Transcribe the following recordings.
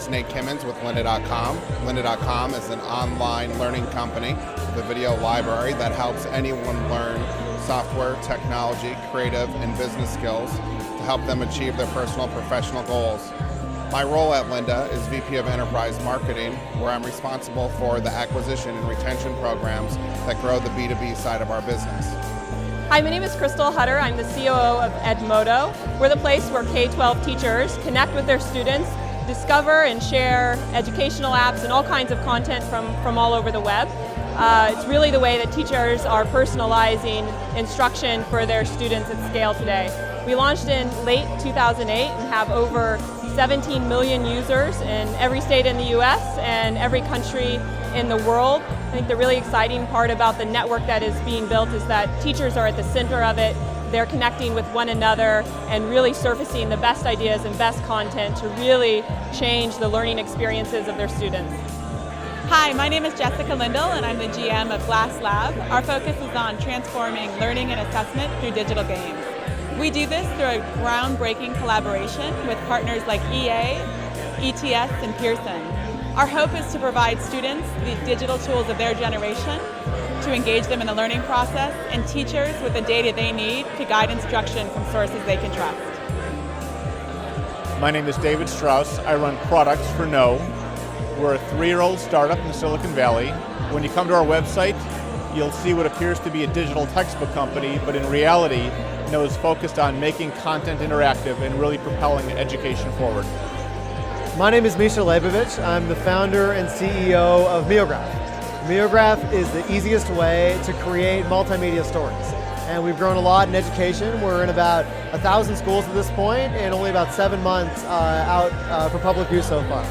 name's Nate Kimmons with lynda.com. Lynda.com is an online learning company with a video library that helps anyone learn software, technology, creative, and business skills to help them achieve their personal and professional goals. My role at Lynda is VP of Enterprise Marketing, where I'm responsible for the acquisition and retention programs that grow the B2B side of our business. Hi, my name is Crystal Hutter. I'm the COO of Edmodo. We're the place where K-12 teachers connect with their students, discover and share educational apps and all kinds of content from all over the web. It's really the way that teachers are personalizing instruction for their students at scale today. We launched in late 2008 and have over 17 million users in every state in the US and every country in the world. I think the really exciting part about the network that is being built is that teachers are at the center of it. They're connecting with one another and really surfacing the best ideas and best content to really change the learning experiences of their students. Hi, my name is Jessica Lindell and I'm the GM of GlassLab. Our focus is on transforming learning and assessment through digital games. We do this through a groundbreaking collaboration with partners like EA, ETS, and Pearson. Our hope is to provide students the digital tools of their generation to engage them in the learning process and teachers with the data they need to guide instruction from sources they can trust. My name is David Strauss. I run products for Kno. We're a 3-year-old startup in Silicon Valley. When you come to our website, you'll see what appears to be a digital textbook company, but in reality, Kno is focused on making content interactive and really propelling education forward. My name is Misha Leibovich. I'm the founder and CEO of Meograph. Meograph is the easiest way to create multimedia stories. And we've grown a lot in education. We're in about 1,000 schools at this point and only about 7 months out for public use so far.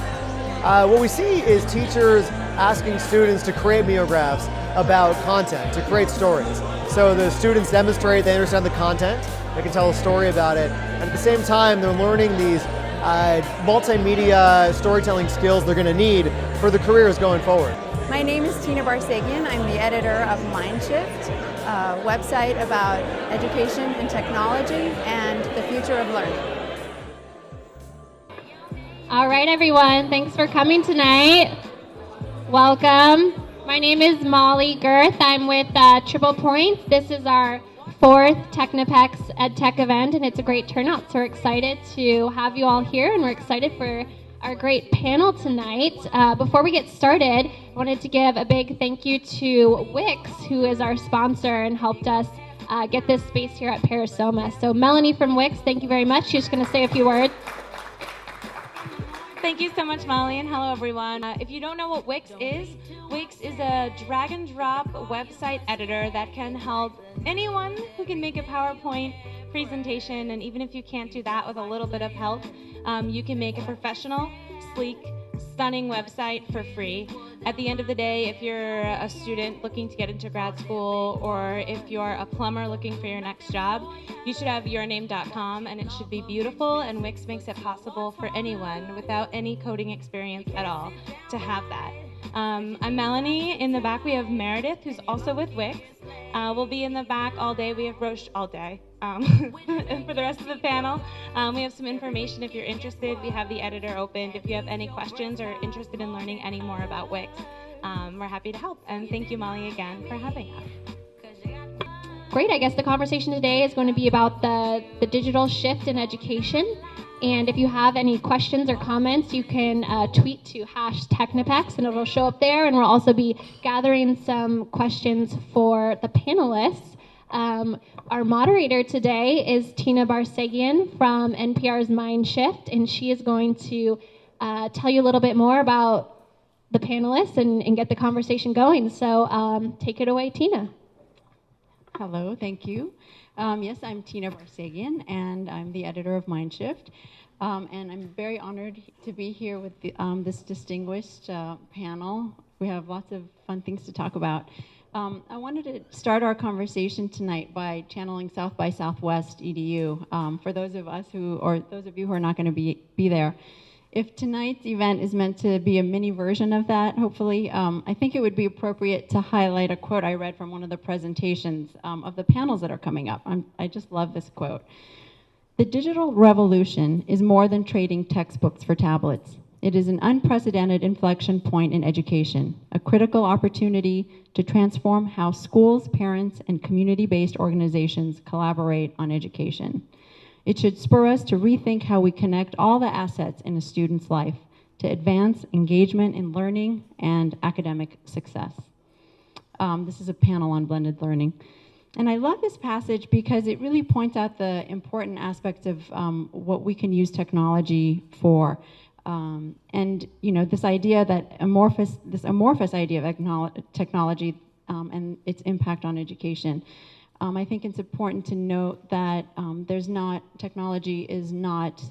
What we see is teachers asking students to create Meographs about content, to create stories. So the students demonstrate they understand the content, they can tell a story about it, and at the same time they're learning these multimedia storytelling skills they're going to need for the careers going forward. My name is Barseghian. I'm the editor of MindShift, a website about education and technology and the future of learning. All right, everyone, thanks for coming tonight. Welcome. My name is Molly Girth. I'm with TriplePoint. This is our 4th Technapex Edtech event, and it's a great turnout. So we're excited to have you all here, and we're excited for our great panel tonight. Before we get started, I wanted to give a big thank you to Wix, who is our sponsor and helped us get this space here at Parasoma. So Melanie from Wix, thank you very much. She's going to say a few words. Thank you so much, Molly, and hello, everyone. If you don't know what Wix is a drag-and-drop website editor that can help anyone who can make a PowerPoint presentation, and even if you can't do that with a little bit of help, you can make a professional, sleek, stunning website for free. At the end of the day, if you're a student looking to get into grad school, or if you're a plumber looking for your next job, you should have yourname.com, and it should be beautiful, and Wix makes it possible for anyone without any coding experience at all to have that. I'm Melanie. In the back we have Meredith, who's also with Wix. We'll be in the back all day. We have Roche all day. For the rest of the panel, we have some information if you're interested. We have the editor opened. If you have any questions or interested in learning any more about Wix, we're happy to help. And thank you, Molly, again for having us. Great. I guess the conversation today is going to be about the digital shift in education. And if you have any questions or comments, you can tweet to #Technapex, and it'll show up there. And we'll also be gathering some questions for the panelists. Our moderator today is Tina Barseghian from NPR's MindShift, and she is going to tell you a little bit more about the panelists and get the conversation going. So take it away, Tina. Hello, thank you. Yes, I'm Tina Barseghian, and I'm the editor of MindShift. And I'm very honored to be here with this distinguished panel. We have lots of fun things to talk about. I wanted to start our conversation tonight by channeling South by Southwest EDU. For those of us those of you who are not going to be there, if tonight's event is meant to be a mini version of that, hopefully, I think it would be appropriate to highlight a quote I read from one of the presentations of the panels that are coming up. I just love this quote. "The digital revolution is more than trading textbooks for tablets. It is an unprecedented inflection point in education, a critical opportunity to transform how schools, parents, and community-based organizations collaborate on education. It should spur us to rethink how we connect all the assets in a student's life to advance engagement in learning and academic success. This is a panel on blended learning. And I love this passage because it really points out the important aspects of what we can use technology for. And this idea that this amorphous idea of technology and its impact on education. I think it's important to note that technology is not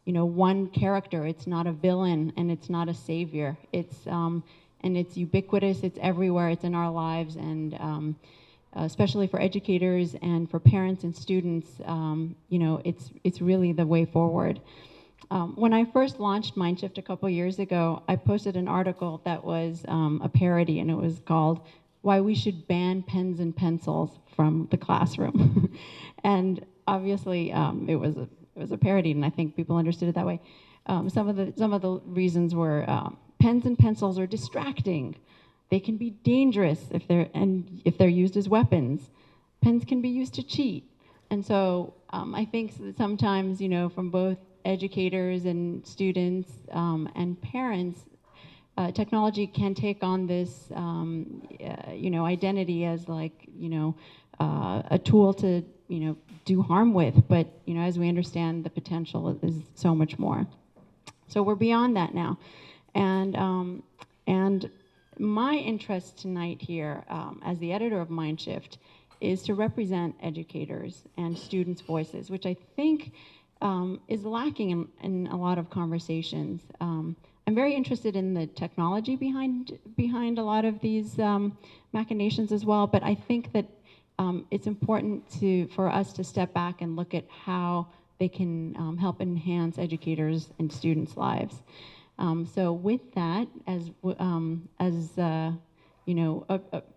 one character. It's not a villain and it's not a savior. And it's ubiquitous. It's everywhere. It's in our lives, and especially for educators and for parents and students, it's really the way forward. When I first launched MindShift a couple years ago, I posted an article that was a parody, and it was called "Why We Should Ban Pens and Pencils from the Classroom." And obviously, it was a parody, and I think people understood it that way. Some of the reasons were pens and pencils are distracting. They can be dangerous if they're used as weapons. Pens can be used to cheat. And so I think that sometimes, from both educators and students and parents, technology can take on this, identity as like, a tool to, do harm with. But, as we understand, the potential is so much more. So we're beyond that now. And my interest tonight here, as the editor of MindShift, is to represent educators and students' voices, which I think is lacking in a lot of conversations. I'm very interested in the technology behind a lot of these machinations as well, but I think that it's important for us to step back and look at how they can help enhance educators and students' lives. So with that,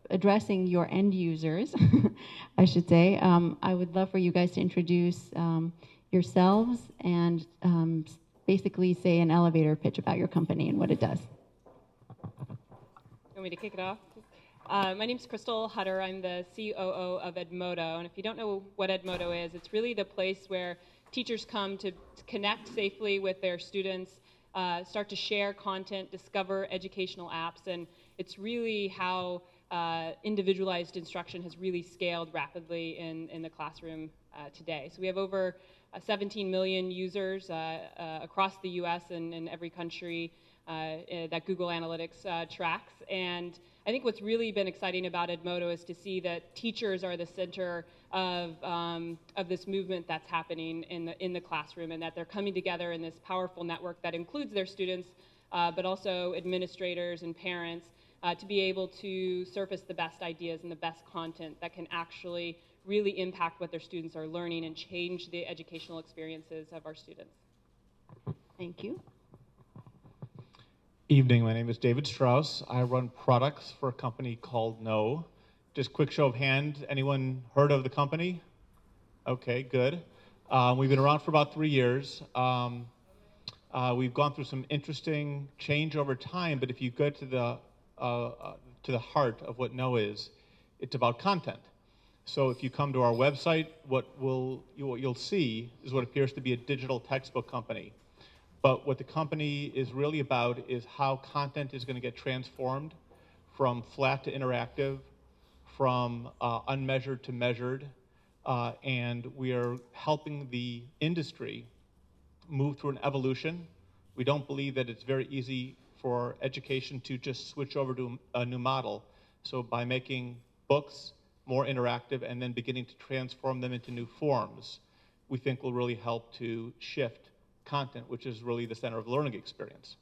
addressing your end users, I should say, I would love for you guys to introduce yourselves and basically say an elevator pitch about your company and what it does. You want me to kick it off? My name's Crystal Hutter. I'm the COO of Edmodo. And if you don't know what Edmodo is, it's really the place where teachers come to connect safely with their students, start to share content, discover educational apps, and it's really how individualized instruction has really scaled rapidly in the classroom today. So we have over 17 million users across the US and in every country that Google Analytics tracks. And I think what's really been exciting about Edmodo is to see that teachers are the center of this movement that's happening in the classroom, and that they're coming together in this powerful network that includes their students, but also administrators and parents, to be able to surface the best ideas and the best content that can actually really impact what their students are learning and change the educational experiences of our students. Thank you. Evening, my name is David Strauss. I run products for a company called Kno. Just quick show of hands, anyone heard of the company? Okay, good. We've been around for about 3 years. We've gone through some interesting change over time, but if you go to the heart of what Kno is, it's about content. So if you come to our website, what you'll see is what appears to be a digital textbook company. But what the company is really about is how content is going to get transformed from flat to interactive, from unmeasured to measured, and we are helping the industry move through an evolution. We don't believe that it's very easy for education to just switch over to a new model. So by making books more interactive and then beginning to transform them into new forms, we think will really help to shift content, which is really the center of the learning experience.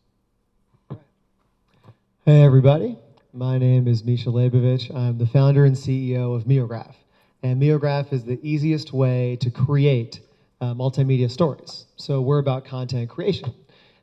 Hey everybody, my name is Misha Leibovich. I'm the founder and CEO of Meograph. And Meograph is the easiest way to create multimedia stories. So we're about content creation.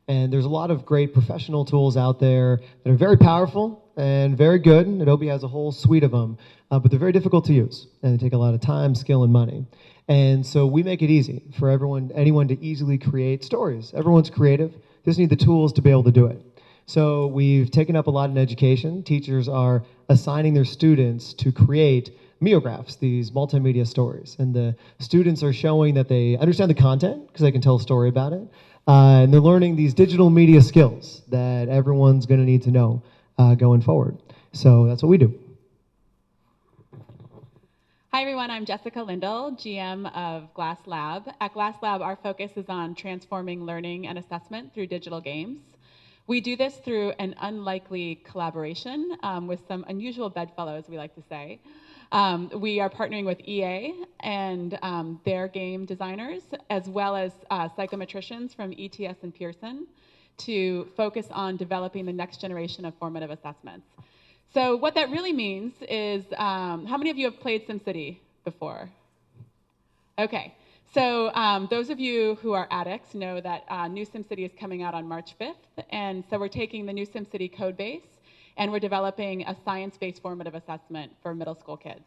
And there's a lot of great professional tools out there that are very powerful and very good. Adobe has a whole suite of them, but they're very difficult to use. And they take a lot of time, skill, and money. And so we make it easy for anyone to easily create stories. Everyone's creative. They just need the tools to be able to do it. So we've taken up a lot in education. Teachers are assigning their students to create Meographs, these multimedia stories. And the students are showing that they understand the content because they can tell a story about it. And they're learning these digital media skills that everyone's going to need to know going forward. So that's what we do. Hi everyone, I'm Jessica Lindell, GM of GlassLab. At GlassLab, our focus is on transforming learning and assessment through digital games. We do this through an unlikely collaboration with some unusual bedfellows, we like to say. We are partnering with EA and their game designers, as well as psychometricians from ETS and Pearson, to focus on developing the next generation of formative assessments. So what that really means is, how many of you have played SimCity before? Okay, so those of you who are addicts know that new SimCity is coming out on March 5th, and so we're taking the new SimCity code base, and we're developing a science-based formative assessment for middle school kids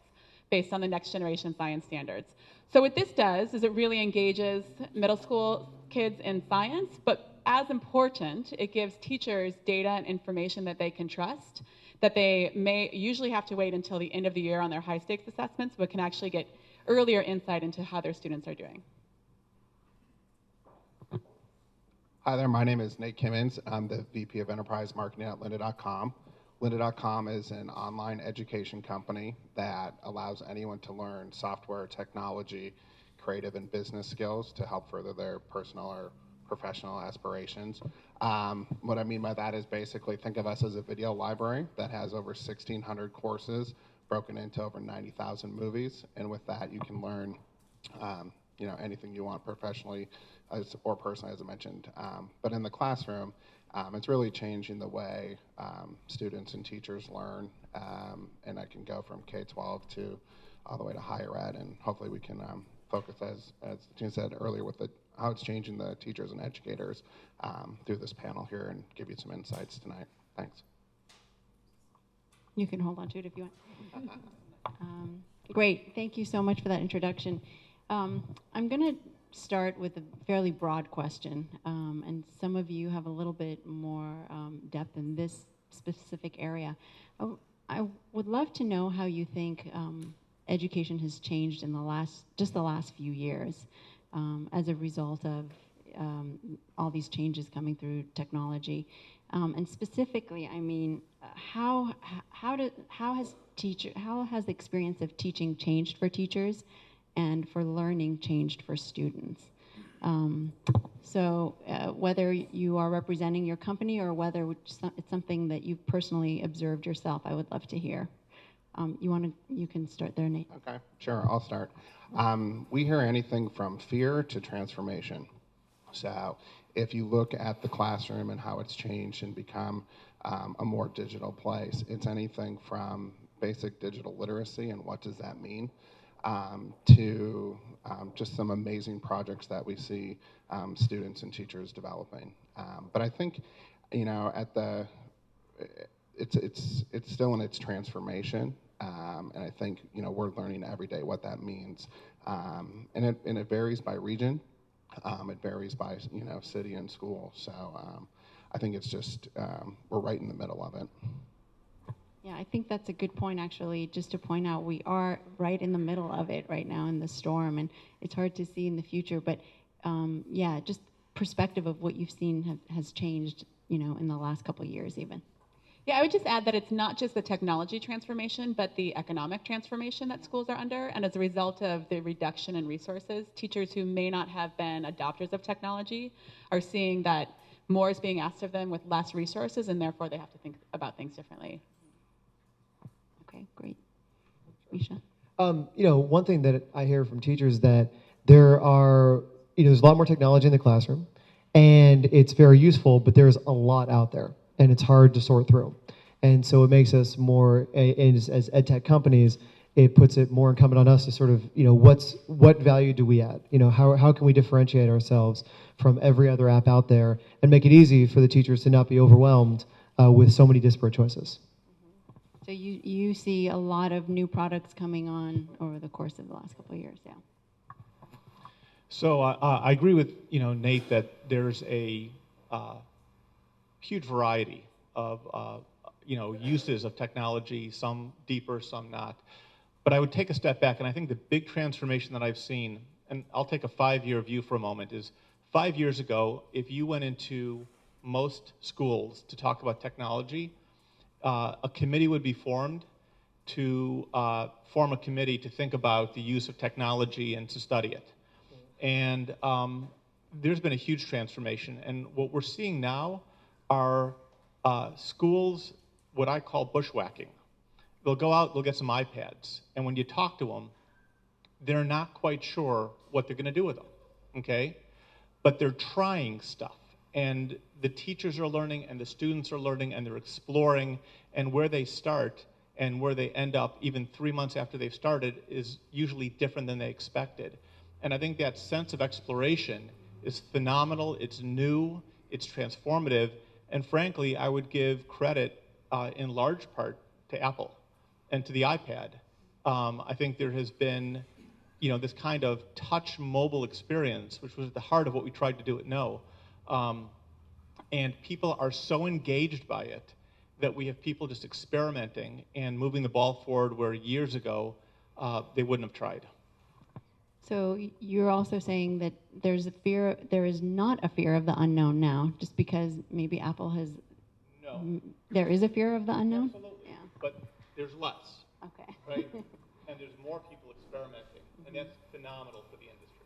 based on the next generation science standards. So what this does is it really engages middle school kids in science, but as important, it gives teachers data and information that they can trust, that they may usually have to wait until the end of the year on their high stakes assessments, but can actually get earlier insight into how their students are doing. Hi there, my name is Nate Kimmins. I'm the VP of Enterprise Marketing at Lynda.com. Lynda.com is an online education company that allows anyone to learn software, technology, creative and business skills to help further their personal or professional aspirations. What I mean by that is basically think of us as a video library that has over 1,600 courses broken into over 90,000 movies, and with that you can learn anything you want professionally or personally, as I mentioned. But in the classroom, it's really changing the way students and teachers learn, and that can go from K-12 to all the way to higher ed, and hopefully we can focus, as Tina said earlier, with how it's changing the teachers and educators through this panel here and give you some insights tonight. Thanks. You can hold on to it if you want. Great, thank you so much for that introduction. I'm going to start with a fairly broad question, and some of you have a little bit more depth in this specific area. I would love to know how you think education has changed in the last few years as a result of all these changes coming through technology, and specifically, I mean, how has the experience of teaching changed for teachers, and for learning changed for students? So whether you are representing your company or whether it's something that you've personally observed yourself, I would love to hear. You can start there, Nate. Okay, sure, I'll start. We hear anything from fear to transformation. So if you look at the classroom and how it's changed and become a more digital place, it's anything from basic digital literacy and what does that mean, to just some amazing projects that we see students and teachers developing. But I think, it's still in its transformation, and I think we're learning every day what that means, and it varies by region, it varies by city and school. So I think it's just we're right in the middle of it. Yeah, I think that's a good point, actually, just to point out we are right in the middle of it right now in the storm, and it's hard to see in the future, but yeah, just perspective of what you've seen has changed, in the last couple of years even. Yeah, I would just add that it's not just the technology transformation, but the economic transformation that schools are under, and as a result of the reduction in resources, teachers who may not have been adopters of technology are seeing that more is being asked of them with less resources, and therefore they have to think about things differently. Okay, great. Misha? One thing that I hear from teachers is that there's a lot more technology in the classroom, and it's very useful, but there's a lot out there, and it's hard to sort through. And so it makes us more, as EdTech companies, it puts it more incumbent on us to sort of, what value do we add? How can we differentiate ourselves from every other app out there and make it easy for the teachers to not be overwhelmed with so many disparate choices? So you see a lot of new products coming on over the course of the last couple of years, yeah. So I agree with Nate that there's a huge variety of uses of technology, some deeper, some not. But I would take a step back, and I think the big transformation that I've seen, and I'll take a 5-year view for a moment, is 5 years ago, if you went into most schools to talk about technology, a committee would be formed to form a committee to think about the use of technology and to study it. And there's been a huge transformation. And what we're seeing now are schools, what I call bushwhacking. They'll go out, they'll get some iPads, and when you talk to them, they're not quite sure what they're going to do with them, okay? But they're trying stuff, and the teachers are learning, and the students are learning, and they're exploring, and where they start and where they end up even 3 months after they've started is usually different than they expected. And I think that sense of exploration is phenomenal, it's new, it's transformative, and frankly, I would give credit in large part to Apple and to the iPad. I think there has been this kind of touch mobile experience, which was at the heart of what we tried to do at Kno. And people are so engaged by it that we have people just experimenting and moving the ball forward where years ago they wouldn't have tried. So you're also saying that there is not a fear of the unknown now, just because maybe Apple has. No. There is a fear of the unknown? Absolutely. Yeah. But there's less. Okay. Right? And there's more people experimenting, and that's phenomenal for the industry.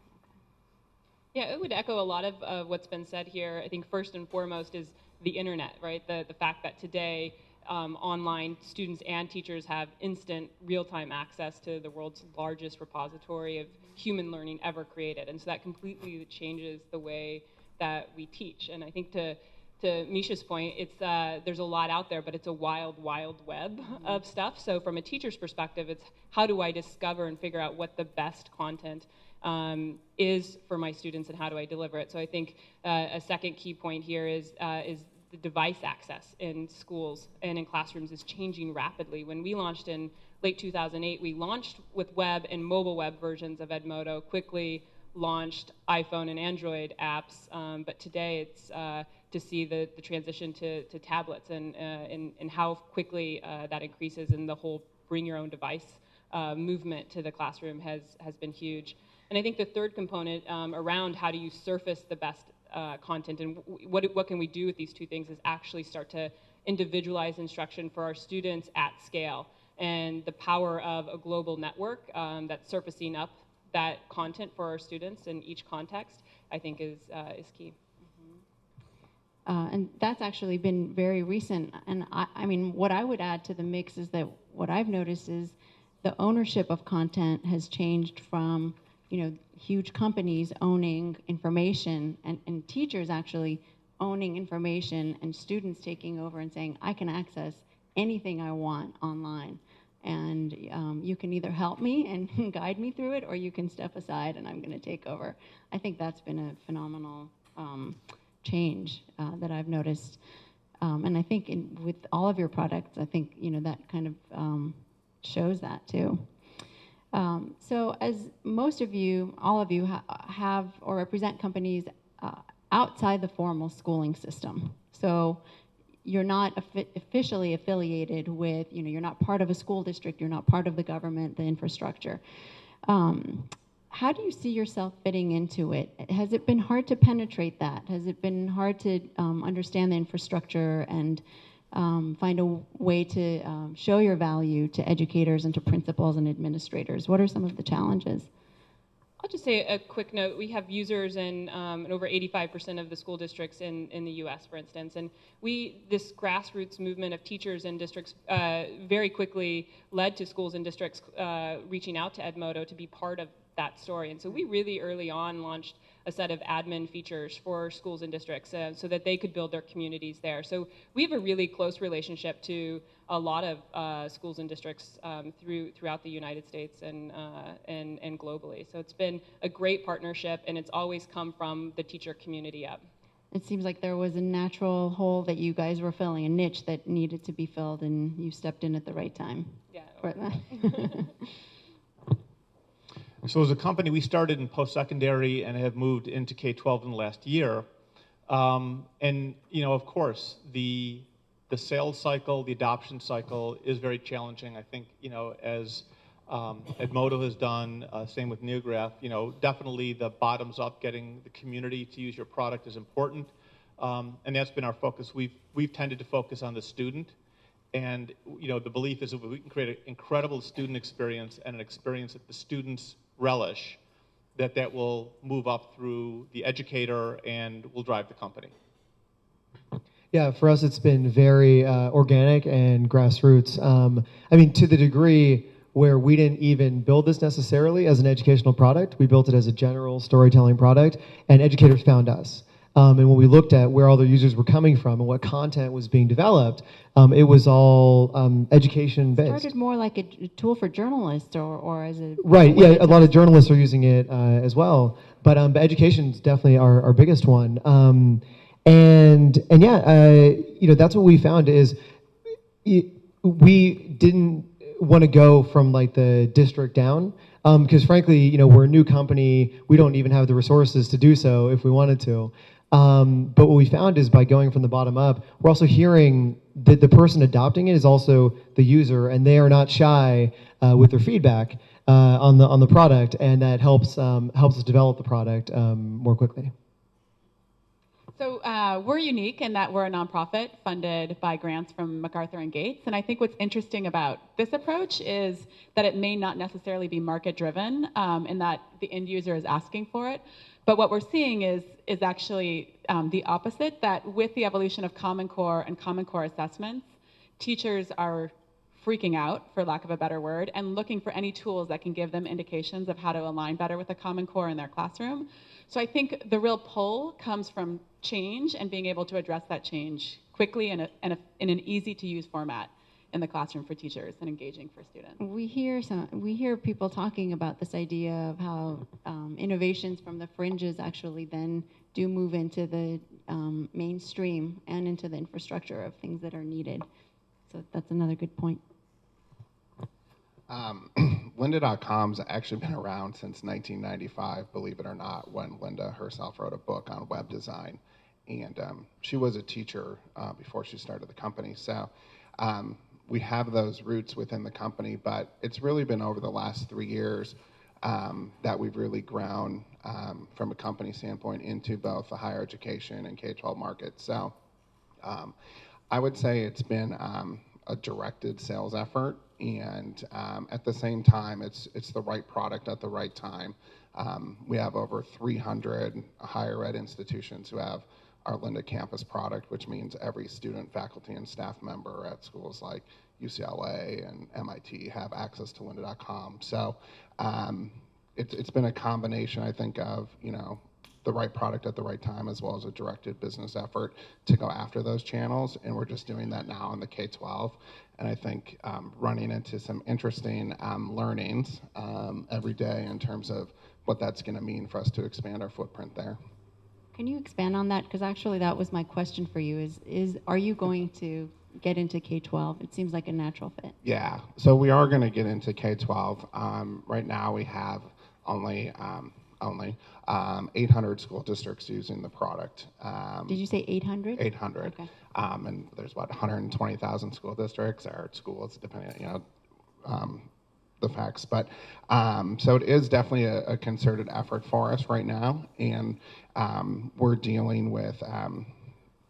Yeah, it would echo a lot of what's been said here. I think first and foremost is the internet, right? The fact that today online students and teachers have instant real-time access to the world's largest repository of human learning ever created. And so that completely changes the way that we teach. And I think to Misha's point, it's there's a lot out there, but it's a wild, wild web of stuff. So from a teacher's perspective, it's how do I discover and figure out what the best content is for my students and how do I deliver it? So I think a second key point here is the device access in schools and in classrooms is changing rapidly. When we launched in late 2008, we launched with web and mobile web versions of Edmodo, quickly launched iPhone and Android apps, but today it's to see the transition to tablets and how quickly that increases, and the whole bring your own device movement to the classroom has been huge. And I think the third component around how do you surface the best content and what can we do with these two things is actually start to individualize instruction for our students at scale. And the power of a global network that's surfacing up that content for our students in each context, I think is key. And that's actually been very recent. And I mean, what I would add to the mix is that what I've noticed is the ownership of content has changed from huge companies owning information and teachers actually owning information and students taking over and saying, I can access anything I want online. And you can either help me and guide me through it, or you can step aside and I'm going to take over. I think that's been a phenomenal change that I've noticed. And I think with all of your products, I think that kind of shows that too. So as most of you, all of you have or represent companies outside the formal schooling system. So you're not officially affiliated with, you're not part of a school district, you're not part of the government, the infrastructure. How do you see yourself fitting into it? Has it been hard to penetrate that? Has it been hard to understand the infrastructure and find a way to show your value to educators and to principals and administrators? What are some of the challenges? I'll just say a quick note. We have users in over 85% of the school districts in the U.S., for instance. And this grassroots movement of teachers and districts very quickly led to schools and districts reaching out to Edmodo to be part of that story. And so we really early on launched a set of admin features for schools and districts so that they could build their communities there. So we have a really close relationship to a lot of schools and districts throughout the United States and globally. So it's been a great partnership, and it's always come from the teacher community up. It seems like there was a natural hole that you guys were filling, a niche that needed to be filled, and you stepped in at the right time. Yeah. For that. So as a company, we started in post-secondary and have moved into K-12 in the last year. And of course, the sales cycle, the adoption cycle is very challenging. I think, as Edmodo has done, same with Meograph, definitely the bottoms up, getting the community to use your product is important. And that's been our focus. We've tended to focus on the student. And the belief is that we can create an incredible student experience and an experience that the students relish, that will move up through the educator and will drive the company. Yeah, for us it's been very organic and grassroots. I mean, to the degree where we didn't even build this necessarily as an educational product. We built it as a general storytelling product, and educators found us. And when we looked at where all their users were coming from and what content was being developed, it was all education-based. Started more like a tool for journalists or as a... Right, yeah, a lot of journalists are using it as well. But education is definitely our biggest one. And yeah, that's what we found is we didn't want to go from like the district down because frankly, we're a new company. We don't even have the resources to do so if we wanted to. But what we found is by going from the bottom up, we're also hearing that the person adopting it is also the user, and they are not shy with their feedback on the product, and that helps us develop the product more quickly. So we're unique in that we're a nonprofit funded by grants from MacArthur and Gates. And I think what's interesting about this approach is that it may not necessarily be market driven in that the end user is asking for it. But what we're seeing is actually the opposite, that with the evolution of Common Core and Common Core assessments, teachers are freaking out, for lack of a better word, and looking for any tools that can give them indications of how to align better with the Common Core in their classroom. So I think the real pull comes from change and being able to address that change quickly in an easy-to-use format in the classroom for teachers and engaging for students. We hear people talking about this idea of how innovations from the fringes actually then do move into the mainstream and into the infrastructure of things that are needed. So that's another good point. Lynda.com's actually been around since 1995, believe it or not, when Lynda herself wrote a book on web design. And she was a teacher before she started the company. So we have those roots within the company, but it's really been over the last 3 years that we've really grown from a company standpoint into both the higher education and K-12 market. So I would say it's been a directed sales effort, and at the same time, it's the right product at the right time. We have over 300 higher ed institutions who have our Lynda Campus product, which means every student, faculty, and staff member at schools like UCLA and MIT have access to Lynda.com. So it's been a combination, I think, of the right product at the right time, as well as a directed business effort to go after those channels. And we're just doing that now in the K-12. And I think running into some interesting learnings every day in terms of what that's going to mean for us to expand our footprint there. Can you expand on that? Because actually that was my question for you, is are you going to get into K-12? It seems like a natural fit. Yeah, so we are going to get into K-12. Right now we have only 800 school districts using the product. Did you say 800? 800. Okay. And there's about 120,000 school districts or schools, depending on the facts. But so it is definitely a concerted effort for us right now, and we're dealing with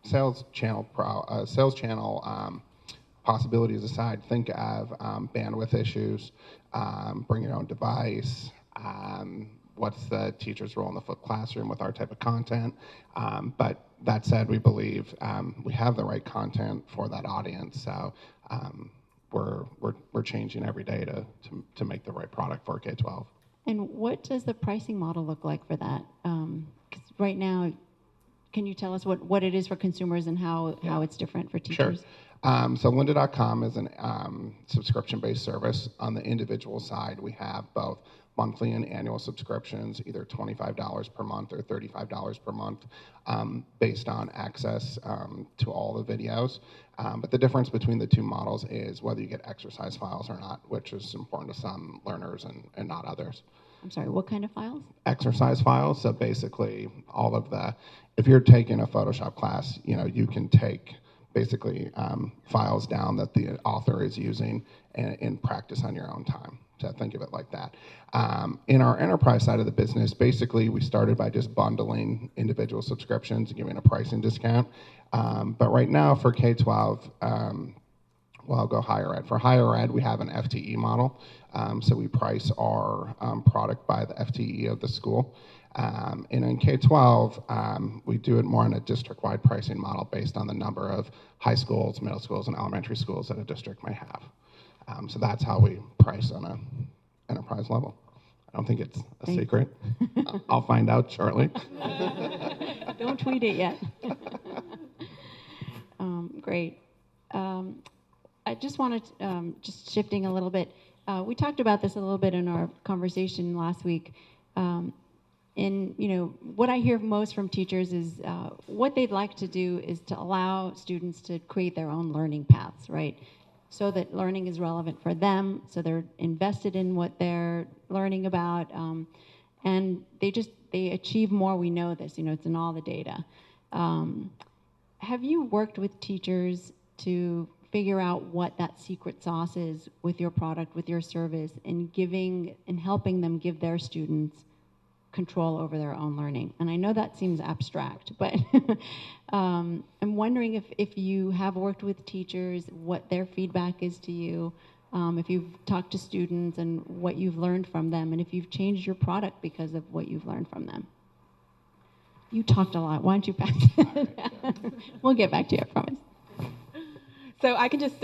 sales channel possibilities aside. Think of bandwidth issues, bring your own device. What's the teacher's role in the flipped classroom with our type of content? But that said, we believe we have the right content for that audience. So we're changing every day to make the right product for K-12. And what does the pricing model look like for that? 'Cause right now, can you tell us what it is for consumers and how it's different for teachers? Sure. So Lynda.com is an subscription-based service. On the individual side, we have both monthly and annual subscriptions, either $25 per month or $35 per month, based on access to all the videos. But the difference between the two models is whether you get exercise files or not, which is important to some learners and not others. I'm sorry, what kind of files? Exercise files. So basically, all of the, if you're taking a Photoshop class, you can take basically files down that the author is using in practice on your own time. So think of it like that. In our enterprise side of the business, basically we started by just bundling individual subscriptions and giving a pricing discount. But right now for K-12, well, I'll go higher ed. For higher ed, we have an FTE model. So we price our product by the FTE of the school. And in K-12, we do it more on a district-wide pricing model based on the number of high schools, middle schools, and elementary schools that a district may have. So that's how we price on an enterprise level. I don't think it's a secret. I'll find out shortly. Don't tweet it yet. Great. I just wanted to, just shifting a little bit. We talked about this a little bit in our conversation last week. What I hear most from teachers is what they'd like to do is to allow students to create their own learning paths, right? So that learning is relevant for them, so they're invested in what they're learning about, and they achieve more. We know this, it's in all the data. Have you worked with teachers to figure out what that secret sauce is with your product, with your service, and helping them give their students control over their own learning? And I know that seems abstract, but I'm wondering if you have worked with teachers, what their feedback is to you, if you've talked to students and what you've learned from them, and if you've changed your product because of what you've learned from them. You talked a lot. Why don't you pass it? We'll get back to you, I promise. So I can just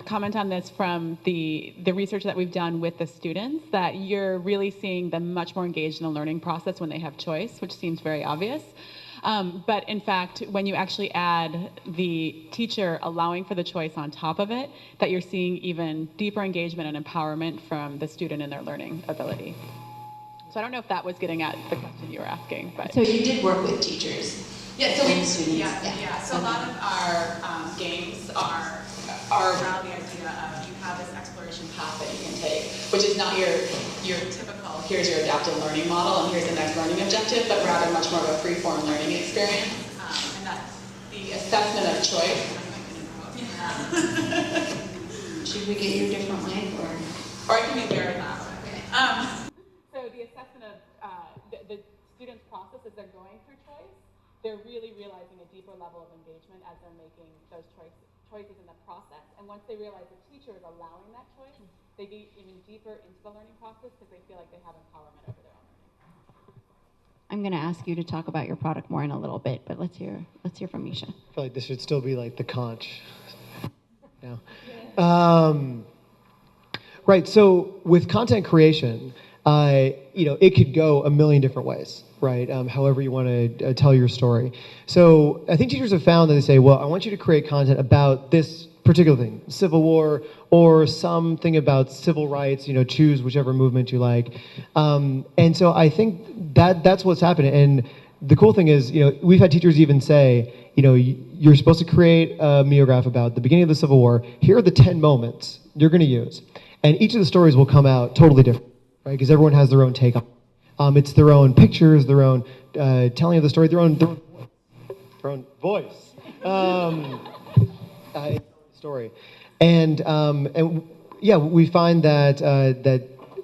comment on this from the research that we've done with the students, that you're really seeing them much more engaged in the learning process when they have choice, which seems very obvious. But in fact, when you actually add the teacher allowing for the choice on top of it, that you're seeing even deeper engagement and empowerment from the student in their learning ability. So I don't know if that was getting at the question you were asking. But so you did work with teachers. Yeah, so so a lot of our games are around the idea of you have this exploration path that you can take, which is not your typical, here's your adaptive learning model and here's the next learning objective, but rather much more of a free-form learning experience. And that's the assessment of choice. Should we get you a different mic, or I can be very loud. So the assessment of the students' process as they're going through choice, they're really realizing a deeper level of engagement as they're making those choices in the process. And once they realize the teacher is allowing that choice, they get even deeper into the learning process because they feel like they have empowerment over their own learning. I'm going to ask you to talk about your product more in a little bit, but let's hear from Misha. I feel like this should still be like the conch. No. Right. So with content creation, it could go a million different ways, right? However you want to tell your story. So I think teachers have found that they say, well, I want you to create content about this particular thing, Civil War, or something about civil rights, choose whichever movement you like. And so I think that's what's happening. And the cool thing is, we've had teachers even say, you're supposed to create a Meograph about the beginning of the Civil War. Here are the 10 moments you're going to use. And each of the stories will come out totally different, right? Because everyone has their own take on it. It's their own pictures, their own telling of the story, their own voice. Story. And yeah, we find that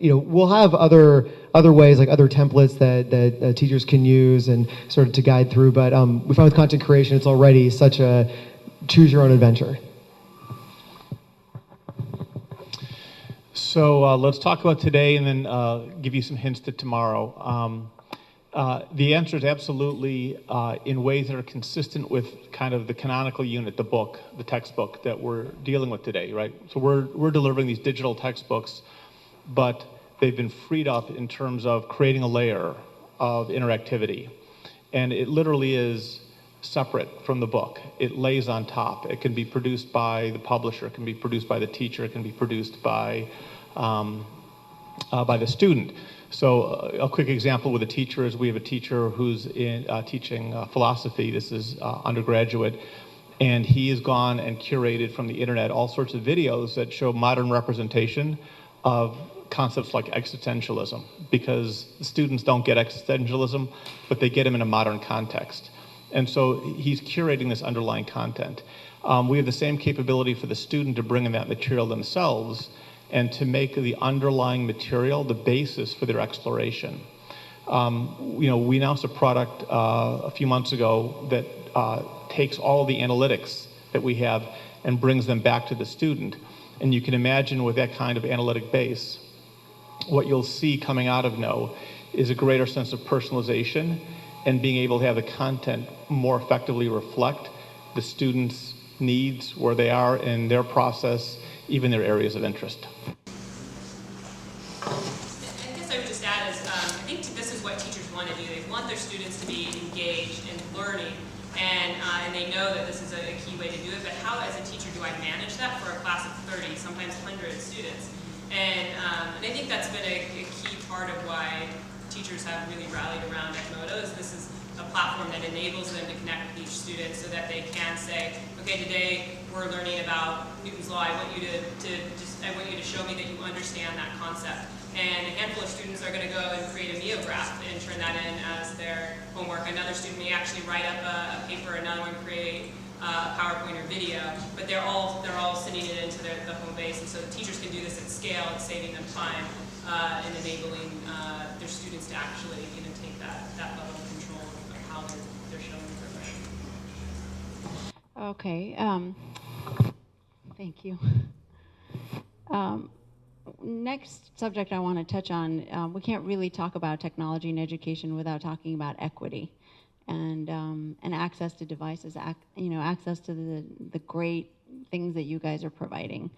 we'll have other ways, like other templates that teachers can use and sort of to guide through. But we find with content creation, it's already such a choose your own adventure. So let's talk about today and then give you some hints to tomorrow. The answer is absolutely in ways that are consistent with kind of the canonical unit, the book, the textbook that we're dealing with today, right? So we're delivering these digital textbooks, but they've been freed up in terms of creating a layer of interactivity. And it literally is separate from the book. It lays on top. It can be produced by the publisher, it can be produced by the teacher, it can be produced by the student. So a quick example with a teacher is we have a teacher who's teaching philosophy. This is undergraduate, and he has gone and curated from the internet all sorts of videos that show modern representation of concepts like existentialism, because the students don't get existentialism, but they get them in a modern context. And so he's curating this underlying content. We have the same capability for the student to bring in that material themselves and to make the underlying material the basis for their exploration. We announced a product a few months ago that takes all the analytics that we have and brings them back to the student. And you can imagine with that kind of analytic base, what you'll see coming out of Kno is a greater sense of personalization and being able to have the content more effectively reflect the students' needs, where they are in their process, even their areas of interest. I guess I would just add is, I think this is what teachers want to do. They want their students to be engaged in learning, and they know that this is a key way to do it, but how as a teacher do I manage that for a class of 30, sometimes 100 students? And I think that's been a key part of why teachers have really rallied around Edmodo. Is this is a platform that enables them to connect with each student so that they can say, okay, today we're learning about Newton's law. I want you to show me that you understand that concept. And a handful of students are going to go and create a Meograph and turn that in as their homework. Another student may actually write up a paper, another one create a PowerPoint or video, but they're all sending it into the home base, and so the teachers can do this at scale. It's saving them time and enabling their students to actually take that level of control of how they're showing their learning. Okay, thank you. Next subject I want to touch on, we can't really talk about technology and education without talking about equity and access to devices, access to the great things that you guys are providing.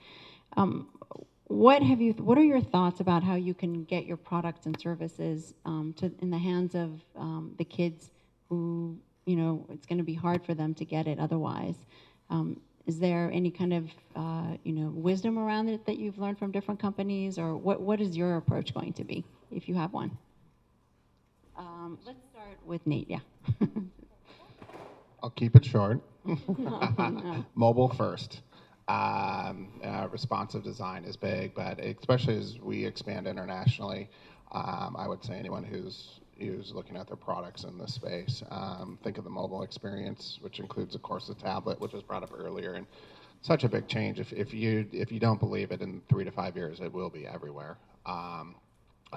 What are your thoughts about how you can get your products and services in the hands of the kids who, it's going to be hard for them to get it otherwise? Is there any kind of wisdom around it that you've learned from different companies, or what is your approach going to be, if you have one? Let's start with Nate. Yeah. I'll keep it short. No. Mobile first. Responsive design is big, but especially as we expand internationally, I would say anyone who's looking at their products in this space, think of the mobile experience, which includes, of course, the tablet, which was brought up earlier, and such a big change. If you don't believe it, in 3 to 5 years, it will be everywhere.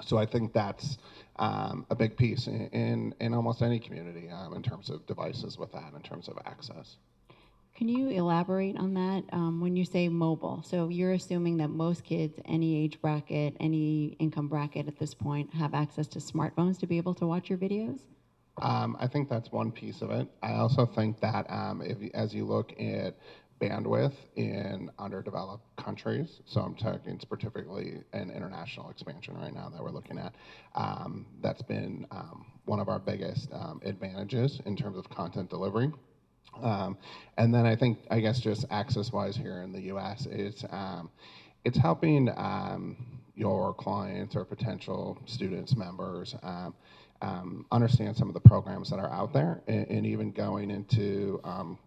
So I think that's a big piece in almost any community in terms of devices with that, in terms of access. Can you elaborate on that when you say mobile? So you're assuming that most kids, any age bracket, any income bracket at this point, have access to smartphones to be able to watch your videos? I think that's one piece of it. I also think that as you look at bandwidth in underdeveloped countries, so I'm talking particularly an international expansion right now that we're looking at, that's been one of our biggest advantages in terms of content delivery. And then I guess just access-wise here in the U.S., it's helping your clients or potential students, members, understand some of the programs that are out there, and even going into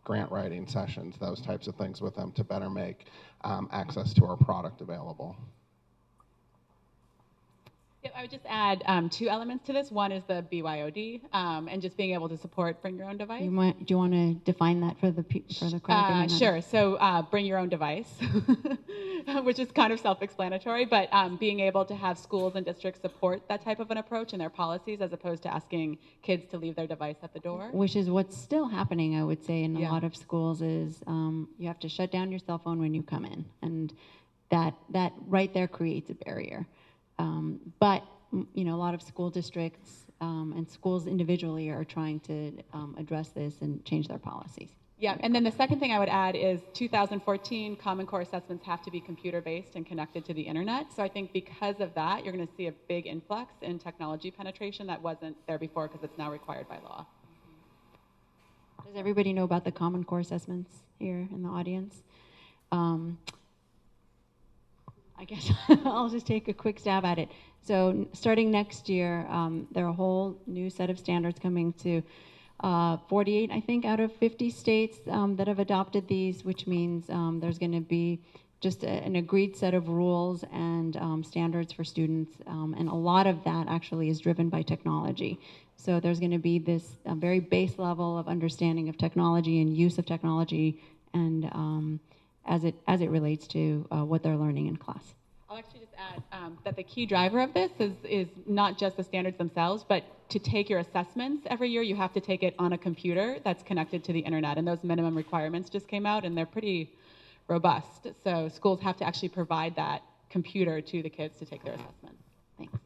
grant writing sessions, those types of things with them to better make access to our product available. Yeah, I would just add 2 elements to this. One is the BYOD and just being able to support bring your own device. Do you want to define that for the crowd? Sure. So bring your own device, which is kind of self-explanatory, but being able to have schools and districts support that type of an approach in their policies, as opposed to asking kids to leave their device at the door. Which is what's still happening, I would say, in a lot of schools, is you have to shut down your cell phone when you come in, and that right there creates a barrier. But a lot of school districts and schools individually are trying to address this and change their policies. Yeah, and then the second thing I would add is 2014 Common Core assessments have to be computer-based and connected to the internet. So I think because of that, you're going to see a big influx in technology penetration that wasn't there before, because it's now required by law. Does everybody know about the Common Core assessments here in the audience? I guess I'll just take a quick stab at it. So starting next year, there are a whole new set of standards coming to 48, I think, out of 50 states that have adopted these, which means there's going to be just an agreed set of rules and standards for students, and a lot of that actually is driven by technology. So there's going to be this very base level of understanding of technology and use of technology, and as it relates to what they're learning in class. I'll actually just add that the key driver of this is not just the standards themselves, but to take your assessments every year, you have to take it on a computer that's connected to the internet, and those minimum requirements just came out, and they're pretty robust. So schools have to actually provide that computer to the kids to take their assessments. Thanks.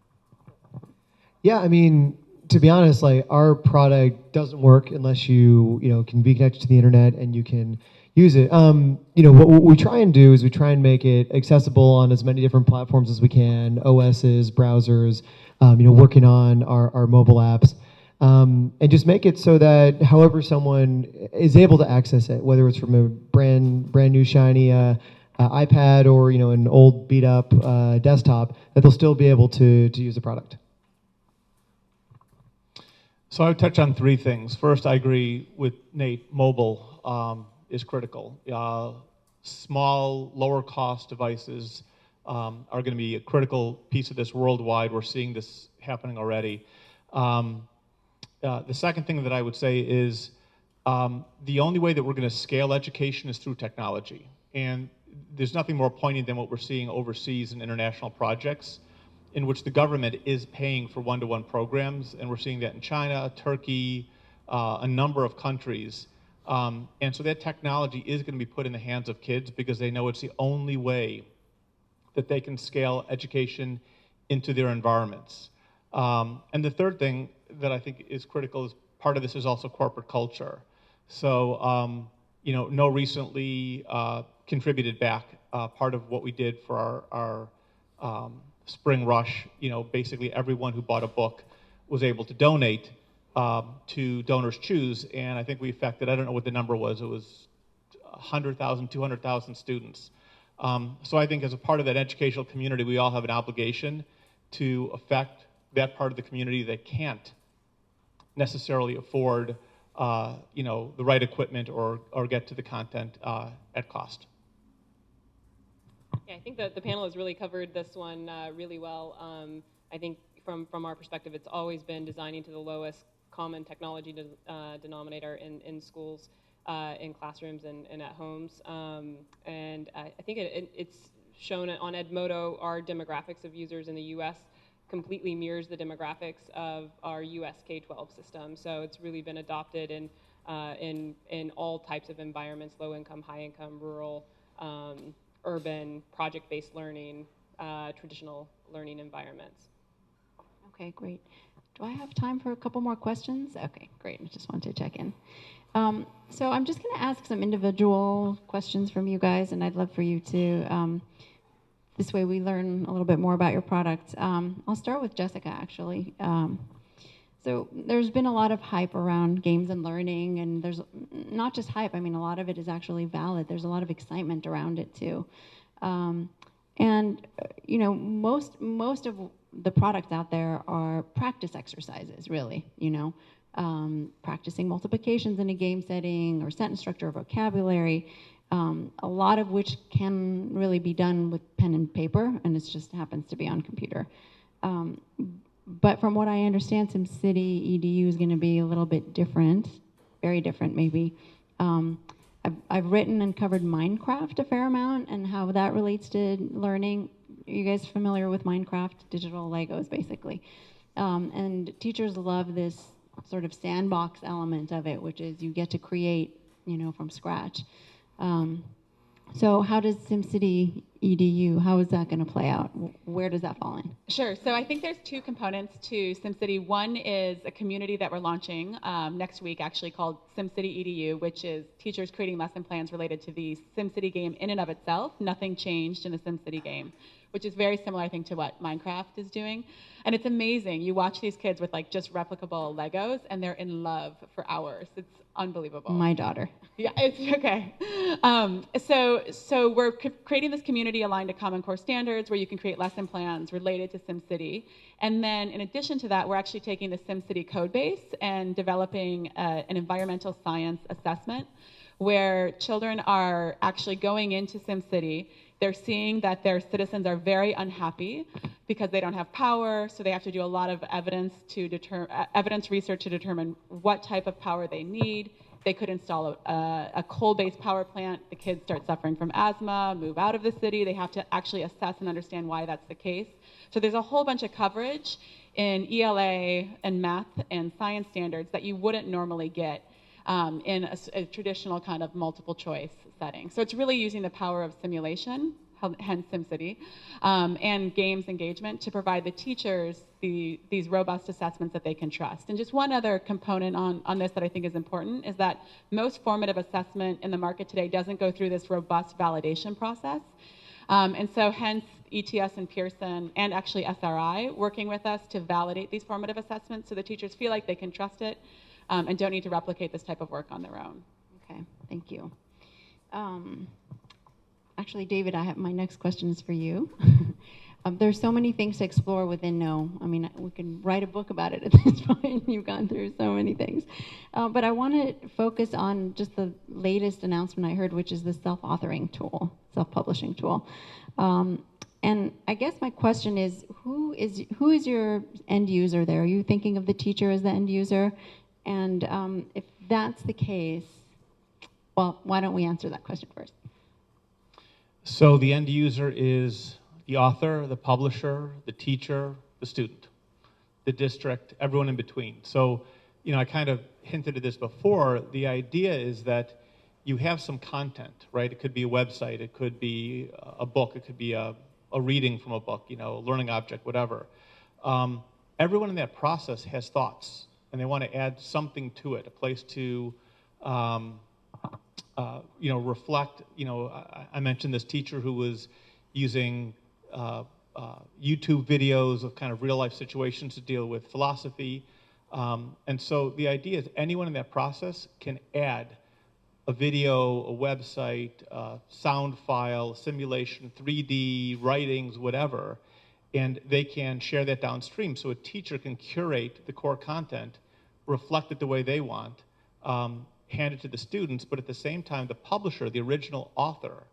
Yeah, I mean, to be honest, like our product doesn't work unless you can be connected to the internet and you can use it. What we try and do is we try and make it accessible on as many different platforms as we can, OSs, browsers, working on our mobile apps, and just make it so that however someone is able to access it, whether it's from a brand new shiny iPad or an old beat up desktop, that they'll still be able to use the product. So I would touch on three things. First, I agree with Nate. Mobile is critical. Small, lower cost devices are going to be a critical piece of this worldwide. We're seeing this happening already. The second thing that I would say is the only way that we're going to scale education is through technology. And there's nothing more poignant than what we're seeing overseas in international projects, in which the government is paying for one-to-one programs, and we're seeing that in China, Turkey, a number of countries. And so that technology is going to be put in the hands of kids because they know it's the only way that they can scale education into their environments. And the third thing that I think is critical is part of this is also corporate culture. So, Kno recently contributed back part of what we did for our Spring Rush. Basically everyone who bought a book was able to donate to Donors Choose, and I think we affected, I don't know what the number was, it was 100,000, 200,000 students. So I think as a part of that educational community, we all have an obligation to affect that part of the community that can't necessarily afford the right equipment or get to the content at cost. Yeah, I think that the panel has really covered this one really well. I think from our perspective, it's always been designing to the lowest common technology denominator in schools, in classrooms and at homes. And I think it's shown on Edmodo, our demographics of users in the US completely mirrors the demographics of our US K-12 system. So it's really been adopted in all types of environments, low income, high income, rural, urban, project-based learning, traditional learning environments. Okay, great. Do I have time for a couple more questions? Okay, great. I just wanted to check in. So I'm just going to ask some individual questions from you guys, and I'd love for you to, this way we learn a little bit more about your product. I'll start with Jessica, actually. So there's been a lot of hype around games and learning, and there's not just hype. I mean, a lot of it is actually valid. There's a lot of excitement around it, too. And, most of the products out there are practice exercises, really, practicing multiplications in a game setting or sentence structure or vocabulary, a lot of which can really be done with pen and paper, and it just happens to be on computer. But from what I understand, SimCity EDU is going to be a little bit different, very different maybe. I've written and covered Minecraft a fair amount and how that relates to learning. Are you guys familiar with Minecraft? Digital Legos, basically. And teachers love this sort of sandbox element of it, which is you get to create, from scratch. So how does SimCity EDU, how is that going to play out? Where does that fall in? Sure. So I think there's two components to SimCity. One is a community that we're launching next week, actually, called SimCity EDU, which is teachers creating lesson plans related to the SimCity game in and of itself. Nothing changed in the SimCity game, which is very similar, I think, to what Minecraft is doing. And it's amazing. You watch these kids with just replicable Legos, and they're in love for hours. It's unbelievable. My daughter. Yeah, it's okay. So we're creating this community aligned to Common Core standards where you can create lesson plans related to SimCity. And then in addition to that, we're actually taking the SimCity code base and developing an environmental science assessment where children are actually going into SimCity. They're seeing that their citizens are very unhappy because they don't have power, so they have to do a lot of evidence research to determine what type of power they need. They could install a coal-based power plant. The kids start suffering from asthma, move out of the city. They have to actually assess and understand why that's the case. So there's a whole bunch of coverage in ELA and math and science standards that you wouldn't normally get in a traditional kind of multiple choice setting. So it's really using the power of simulation, hence SimCity, and games engagement to provide the teachers these robust assessments that they can trust. And just one other component on this that I think is important is that most formative assessment in the market today doesn't go through this robust validation process. And so hence ETS and Pearson and actually SRI working with us to validate these formative assessments so the teachers feel like they can trust it and don't need to replicate this type of work on their own. Okay, thank you. Actually, David, my next question is for you. There's so many things to explore within Kno. I mean, we can write a book about it at this point. You've gone through so many things. But I want to focus on just the latest announcement I heard, which is the self-authoring tool, self-publishing tool. And I guess my question is, who is your end user there? Are you thinking of the teacher as the end user? And if that's the case, well, why don't we answer that question first? So the end user is the author, the publisher, the teacher, the student, the district, everyone in between. So, I kind of hinted at this before. The idea is that you have some content, right? It could be a website, it could be a book, it could be a reading from a book, a learning object, whatever. Everyone in that process has thoughts, and they want to add something to it, a place to reflect. I mentioned this teacher who was using YouTube videos of kind of real life situations to deal with philosophy. And so the idea is anyone in that process can add a video, a website, a sound file, simulation, 3D, writings, whatever, and they can share that downstream. So a teacher can curate the core content, reflect it the way they want, hand it to the students, but at the same time, the publisher, the original author,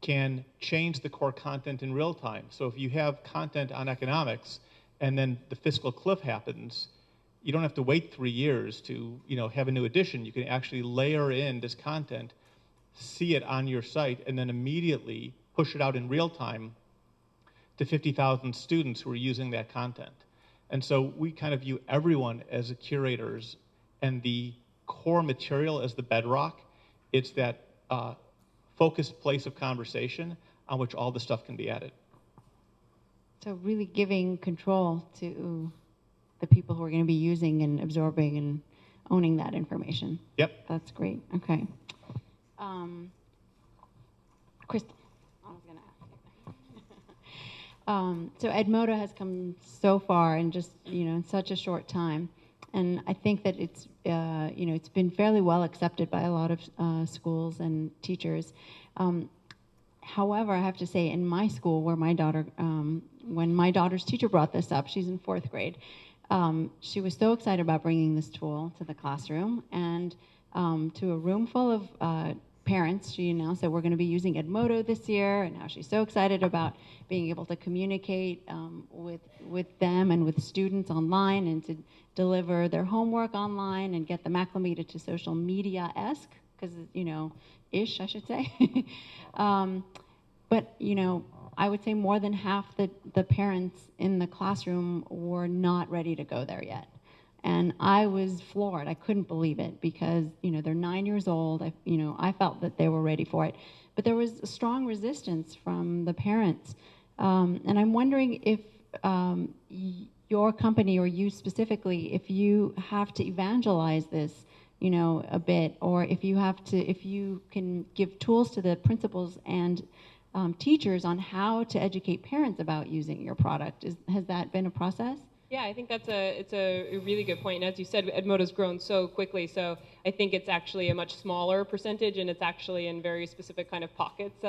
can change the core content in real time. So if you have content on economics and then the fiscal cliff happens, you don't have to wait 3 years to have a new edition. You can actually layer in this content, see it on your site, and then immediately push it out in real time to 50,000 students who are using that content. And so we kind of view everyone as curators, and the core material as the bedrock. It's that focused place of conversation on which all the stuff can be added. So really giving control to the people who are going to be using and absorbing and owning that information. Yep. That's great. Okay. Crystal, I was going to ask you. So Edmodo has come so far in just in such a short time, and I think that it's it's been fairly well accepted by a lot of schools and teachers. However, I have to say, in my school, where my daughter, when my daughter's teacher brought this up, she's in 4th grade. She was so excited about bringing this tool to the classroom, and to a room full of parents, she announced that we're going to be using Edmodo this year, and how she's so excited about being able to communicate with them and with students online, and to deliver their homework online and get them acclimated to social media-esque, because, ish, I should say. But, I would say more than half the parents in the classroom were not ready to go there yet. And I was floored. I couldn't believe it, because, they're 9 years old. I felt that they were ready for it. But there was a strong resistance from the parents. And I'm wondering if your company, or you specifically, if you have to evangelize this, a bit, or if you can give tools to the principals and teachers on how to educate parents about using your product. Has that been a process? Yeah, I think it's a really good point. And as you said, Edmodo's grown so quickly, so I think it's actually a much smaller percentage, and it's actually in very specific kind of pockets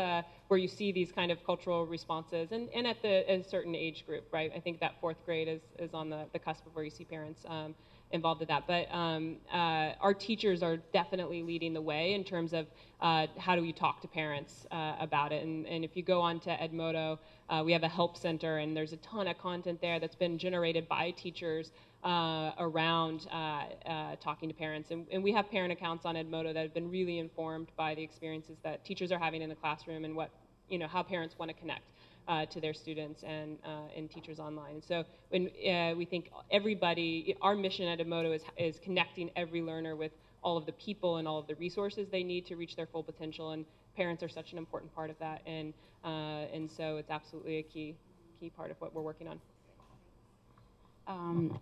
where where you see these kind of cultural responses, and at a certain age group, right? I think that 4th grade is on the cusp of where you see parents involved in that. But our teachers are definitely leading the way in terms of how do we talk to parents about it. And if you go on to Edmodo, we have a help center, and there's a ton of content there that's been generated by teachers around talking to parents. And we have parent accounts on Edmodo that have been really informed by the experiences that teachers are having in the classroom and what, how parents want to connect to their students and teachers online. So when we think everybody, our mission at Edmodo is connecting every learner with all of the people and all of the resources they need to reach their full potential, and parents are such an important part of that, and so it's absolutely a key part of what we're working on.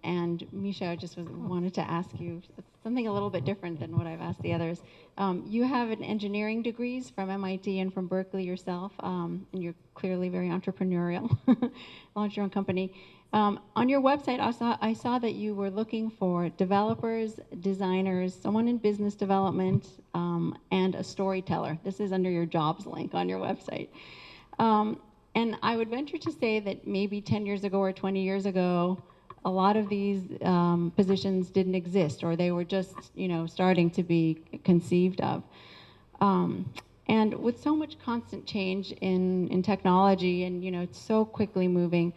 And Misha, I just wanted to ask you something a little bit different than what I've asked the others. You have an engineering degrees from MIT and from Berkeley yourself, and you're clearly very entrepreneurial. Launched your own company. On your website, I saw that you were looking for developers, designers, someone in business development, and a storyteller. This is under your jobs link on your website. And I would venture to say that maybe 10 years ago or 20 years ago, a lot of these positions didn't exist, or they were just, starting to be conceived of. And with so much constant change in technology, and it's so quickly moving,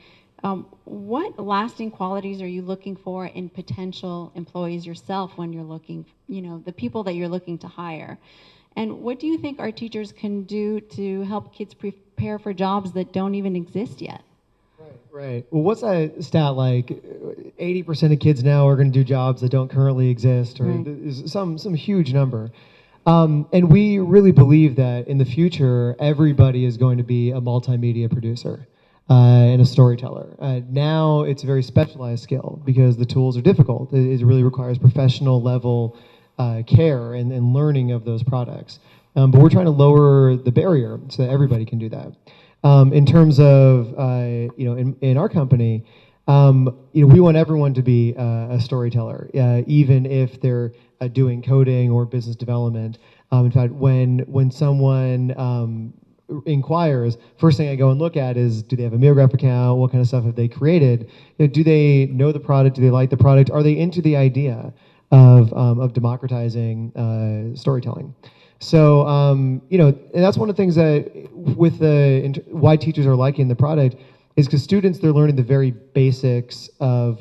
what lasting qualities are you looking for in potential employees yourself when you're looking, the people that you're looking to hire? And what do you think our teachers can do to help kids prepare for jobs that don't even exist yet? Right. Well, what's that stat like? 80% of kids now are going to do jobs that don't currently exist, or right. some huge number. And we really believe that in the future, everybody is going to be a multimedia producer and a storyteller. Now it's a very specialized skill because the tools are difficult. It really requires professional level care and learning of those products. But we're trying to lower the barrier so that everybody can do that. In terms of, in our company, we want everyone to be a storyteller, even if they're doing coding or business development. In fact, when someone inquires, first thing I go and look at is, do they have a Meograph account? What kind of stuff have they created? Do they know the product? Do they like the product? Are they into the idea of democratizing storytelling? So, and that's one of the things that with why teachers are liking the product is because students, they're learning the very basics of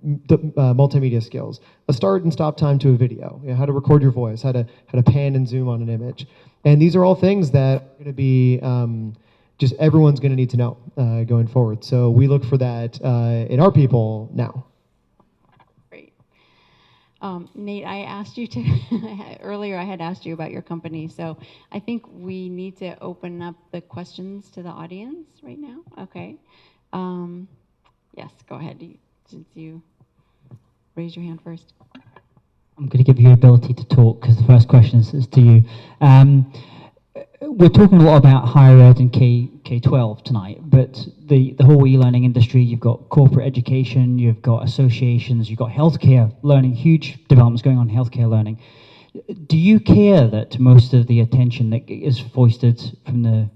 the multimedia skills. A start and stop time to a video, how to record your voice, how to pan and zoom on an image. And these are all things that are going to be just everyone's going to need to know going forward. So we look for that in our people now. Nate, I asked you to, earlier I had asked you about your company, so I think we need to open up the questions to the audience right now. Okay. Yes, go ahead, since you raised your hand first. I'm going to give you the ability to talk because the first question is to you. We're talking a lot about higher ed and K-12 tonight, but the whole e-learning industry, you've got corporate education, you've got associations, you've got healthcare learning, huge developments going on in healthcare learning. Do you care that most of the attention that is foisted from the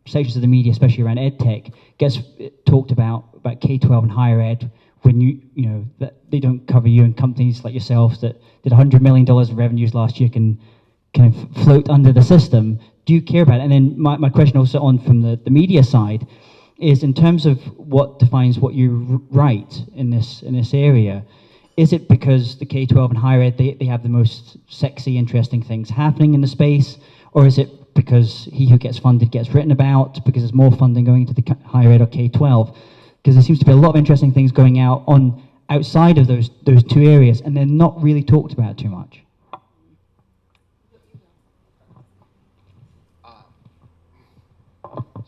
sections of the media, especially around Edtech, gets talked about K-12 and higher ed when that they don't cover you, and companies like yourselves that did $100 million in revenues last year can kind of float under the system? Do you care about it? And then my question also on from the media side is in terms of what defines what you write in this area, is it because the K-12 and higher ed, they have the most sexy, interesting things happening in the space, or is it because he who gets funded gets written about because there's more funding going into the higher ed or K-12? Because there seems to be a lot of interesting things going out outside of those two areas, and they're not really talked about too much.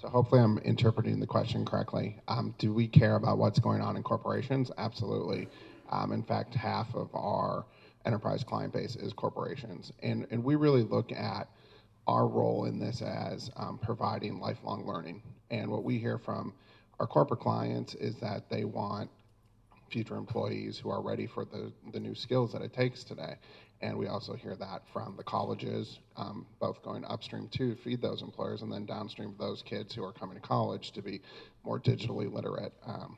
So hopefully I'm interpreting the question correctly. Do we care about what's going on in corporations? Absolutely. In fact, half of our enterprise client base is corporations. And we really look at our role in this as providing lifelong learning. And what we hear from our corporate clients is that they want future employees who are ready for the new skills that it takes today. And we also hear that from the colleges, both going upstream to feed those employers, and then downstream of those kids who are coming to college to be more digitally literate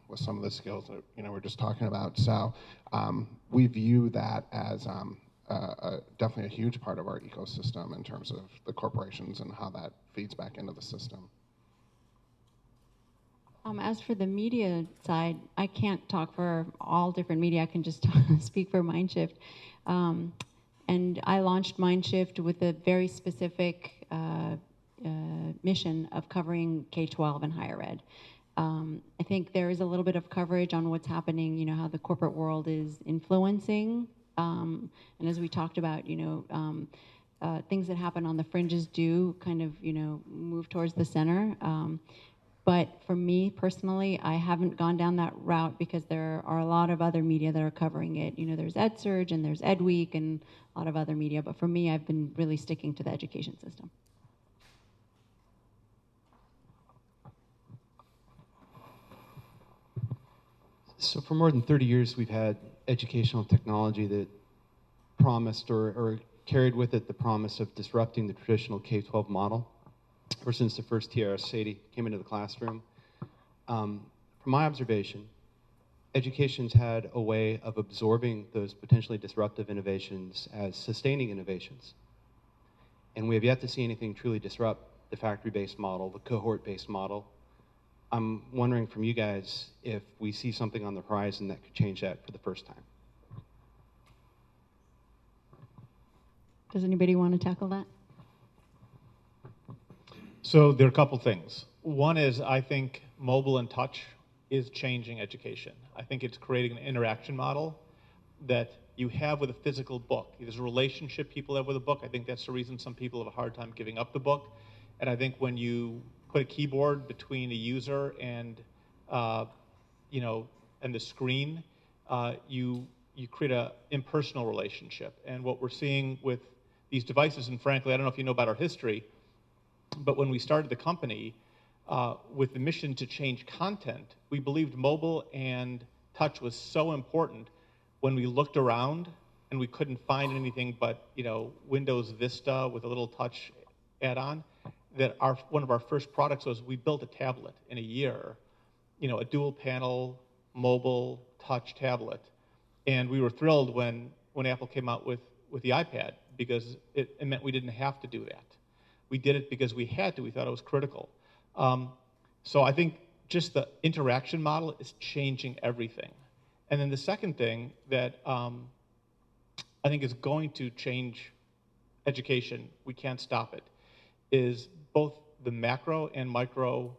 with some of the skills that we're just talking about. So we view that as definitely a huge part of our ecosystem in terms of the corporations and how that feeds back into the system. As for the media side, I can't talk for all different media. I can just speak for MindShift. And I launched MindShift with a very specific mission of covering K-12 and higher ed. I think there is a little bit of coverage on what's happening, how the corporate world is influencing. And as we talked about, things that happen on the fringes do kind of, move towards the center. But for me personally, I haven't gone down that route because there are a lot of other media that are covering it. There's EdSurge and there's EdWeek and a lot of other media. But for me, I've been really sticking to the education system. So for more than 30 years, we've had educational technology that promised or carried with it the promise of disrupting the traditional K-12 model. Ever since the first TRS Sadie came into the classroom. From my observation, education's had a way of absorbing those potentially disruptive innovations as sustaining innovations. And we have yet to see anything truly disrupt the factory-based model, the cohort-based model. I'm wondering from you guys if we see something on the horizon that could change that for the first time. Does anybody want to tackle that? So there are a couple things. One is I think mobile and touch is changing education. I think it's creating an interaction model that you have with a physical book. There's a relationship people have with a book. I think that's the reason some people have a hard time giving up the book. And I think when you put a keyboard between a user and and the screen, you create an impersonal relationship. And what we're seeing with these devices, and frankly, I don't know if you know about our history, but when we started the company, with the mission to change content, we believed mobile and touch was so important when we looked around and we couldn't find anything but Windows Vista with a little touch add-on, that one of our first products was we built a tablet in a year, a dual panel mobile touch tablet. And we were thrilled when Apple came out with the iPad because it meant we didn't have to do that. We did it because we had to. We thought it was critical. So I think just the interaction model is changing everything. And then the second thing that I think is going to change education, we can't stop it, is both the macro and micro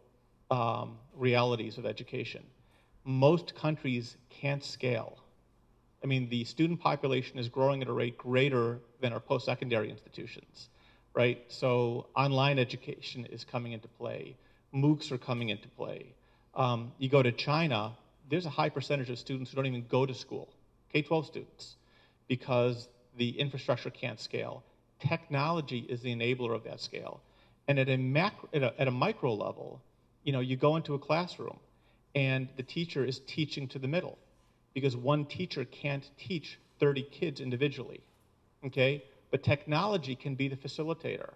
realities of education. Most countries can't scale. I mean, the student population is growing at a rate greater than our post-secondary institutions. Right? So online education is coming into play. MOOCs are coming into play. You go to China, there's a high percentage of students who don't even go to school, K-12 students, because the infrastructure can't scale. Technology is the enabler of that scale. And at a micro level, you go into a classroom and the teacher is teaching to the middle because one teacher can't teach 30 kids individually, okay? But technology can be the facilitator.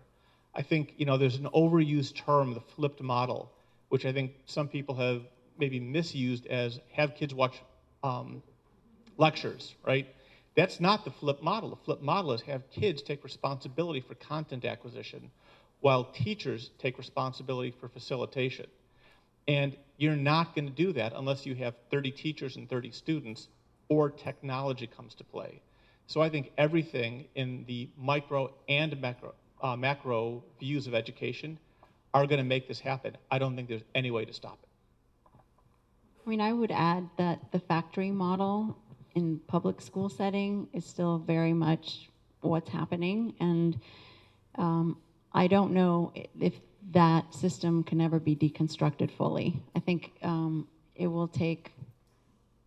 I think there's an overused term, the flipped model, which I think some people have maybe misused as have kids watch lectures, right? That's not the flipped model. The flipped model is have kids take responsibility for content acquisition while teachers take responsibility for facilitation. And you're not going to do that unless you have 30 teachers and 30 students or technology comes to play. So I think everything in the micro and macro views of education are going to make this happen. I don't think there's any way to stop it. I mean, I would add that the factory model in public school setting is still very much what's happening. And I don't know if that system can ever be deconstructed fully. I think it will take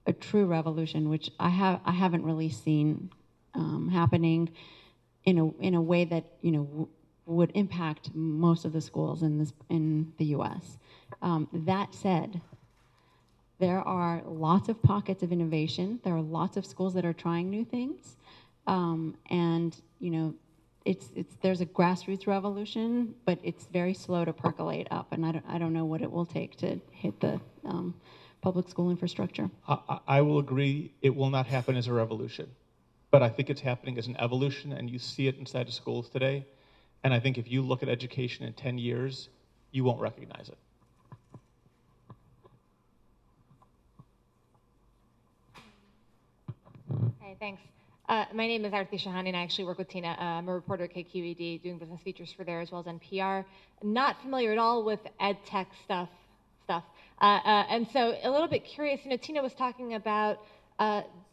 a true revolution, which I haven't really seen happening in a way that would impact most of the schools in the U.S. That said, There are lots of pockets of innovation. There are lots of schools that are trying new things. And, you know, there's a grassroots revolution, but it's very slow to percolate up. And I don't know what it will take to hit the public school infrastructure. I will agree it will not happen as a revolution, but I think it's happening as an evolution, and you see it inside of schools today. And I think if you look at education in 10 years, you won't recognize it. Hi, thanks. My name is Arti Shahani, and I actually work with Tina. I'm a reporter at KQED doing business features for there as well as NPR. Not familiar at all with Edtech stuff. And so a little bit curious, you know, Tina was talking about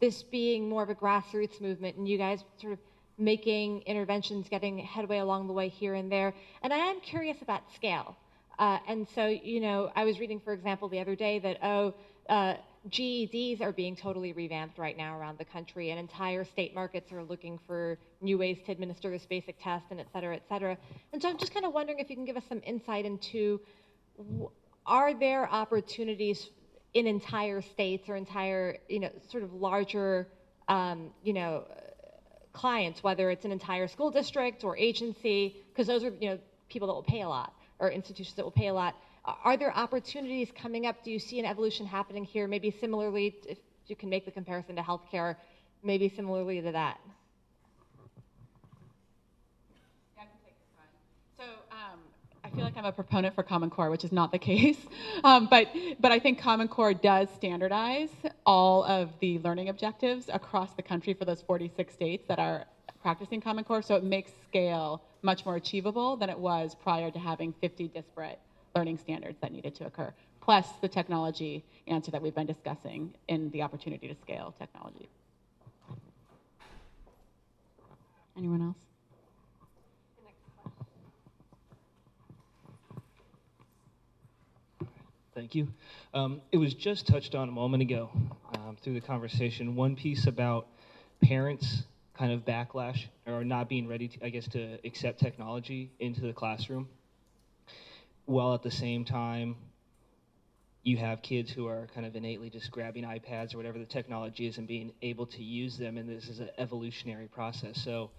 this being more of a grassroots movement, and you guys sort of making interventions, getting headway along the way here and there. And I am curious about scale. And so, you know, I was reading, for example, the other day that, GEDs are being totally revamped right now around the country, and entire state markets are looking for new ways to administer this basic test, and et cetera, et cetera. And so I'm just kind of wondering if you can give us some insight into, are there opportunities in entire states or entire, you know, sort of larger, you know, clients, whether it's an entire school district or agency, because those are, you know, people that will pay a lot, or institutions that will pay a lot. Are there opportunities coming up? Do you see an evolution happening here? Maybe similarly, if you can make the comparison to healthcare, maybe similarly to that. Yeah, I can take this one. So I feel like I'm a proponent for Common Core, which is not the case. But I think Common Core does standardize all of the learning objectives across the country for those 46 states that are practicing Common Core. So it makes scale much more achievable than it was prior to having 50 disparate learning standards that needed to occur, plus the technology answer that we've been discussing in the opportunity to scale technology. Anyone else? Thank you. It was just touched on a moment ago through the conversation. One piece about parents kind of backlash or not being ready to, I guess, to accept technology into the classroom, while at the same time you have kids who are kind of innately just grabbing iPads or whatever the technology is and being able to use them, and this is an evolutionary process. So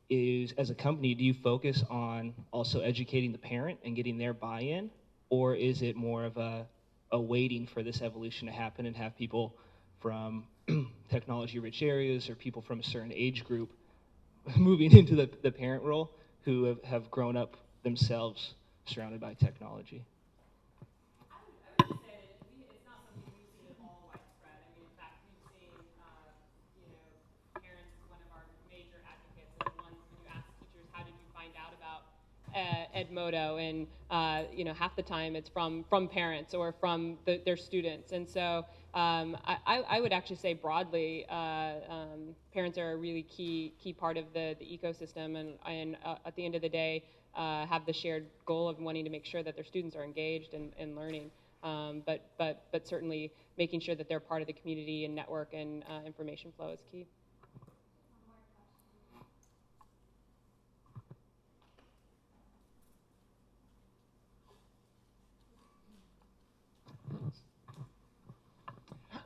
as a company, do you focus on also educating the parent and getting their buy-in, or is it more of a waiting for this evolution to happen and have people from technology-rich areas or people from a certain age group moving into the parent role who have grown up themselves surrounded by technology? I would say that it's not something we've seen at all widespread. I mean, in fact, we've seen, you know, parents, one of our major advocates, are the ones when you ask teachers, how did you find out about Edmodo? And, you know, half the time it's from parents or from their students. And so I would actually say broadly, parents are a really key part of the ecosystem, and at the end of the day, have the shared goal of wanting to make sure that their students are engaged in learning, but certainly making sure that they're part of the community and network and information flow is key.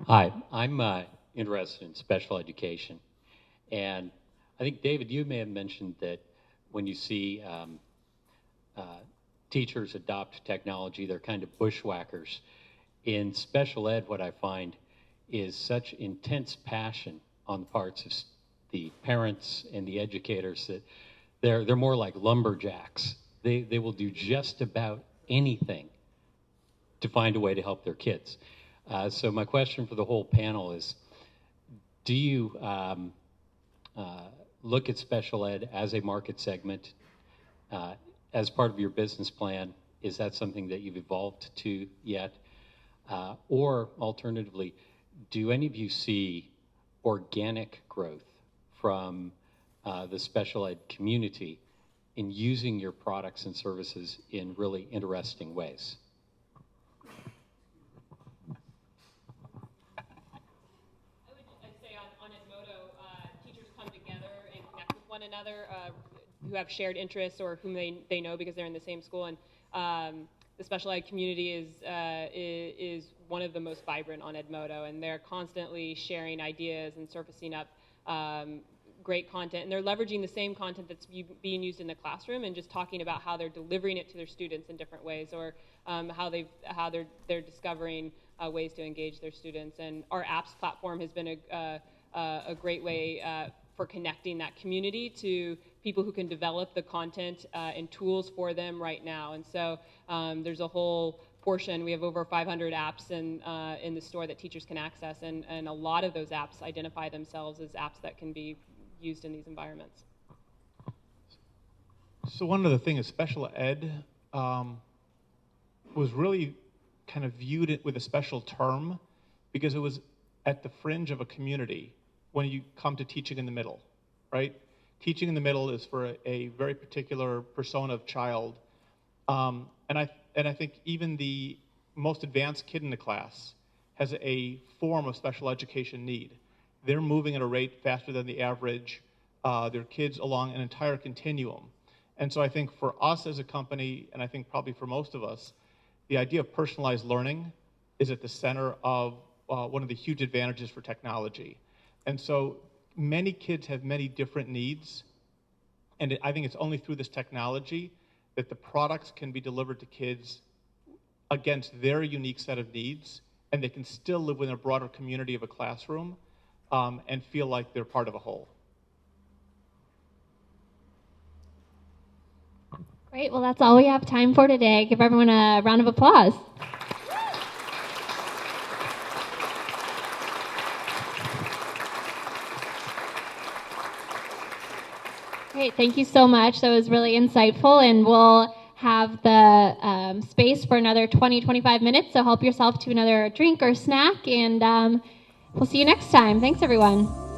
Hi, I'm interested in special education, and I think, David, you may have mentioned that when you see teachers adopt technology, they're kind of bushwhackers. In special ed, what I find is such intense passion on the parts of the parents and the educators that they're more like lumberjacks. They will do just about anything to find a way to help their kids. So my question for the whole panel is, do you look at special ed as a market segment as part of your business plan? Is that something that you've evolved to yet? Or alternatively, do any of you see organic growth from the special ed community in using your products and services in really interesting ways? I'd say on Edmodo, teachers come together and connect with one another who have shared interests or whom they know because they're in the same school. And the special ed community is one of the most vibrant on Edmodo, and they're constantly sharing ideas and surfacing up great content, and they're leveraging the same content that's being used in the classroom and just talking about how they're delivering it to their students in different ways, or how they're discovering ways to engage their students. And our apps platform has been a great way for connecting that community to people who can develop the content and tools for them right now. And so there's a whole portion. We have over 500 apps in the store that teachers can access, and a lot of those apps identify themselves as apps that can be used in these environments. So one of the things, special ed was really kind of viewed it with a special term because it was at the fringe of a community when you come to teaching in the middle, right? Teaching in the middle is for a very particular persona of child. And I think even the most advanced kid in the class has a form of special education need. They're moving at a rate faster than the average. They're kids along an entire continuum. And so I think for us as a company, and I think probably for most of us, the idea of personalized learning is at the center of one of the huge advantages for technology. And so many kids have many different needs, and I think it's only through this technology that the products can be delivered to kids against their unique set of needs, and they can still live within a broader community of a classroom and feel like they're part of a whole. Great, well that's all we have time for today. Give everyone a round of applause. Great, thank you so much. That was really insightful, and we'll have the space for another 20-25 minutes, so help yourself to another drink or snack, and we'll see you next time. Thanks, everyone.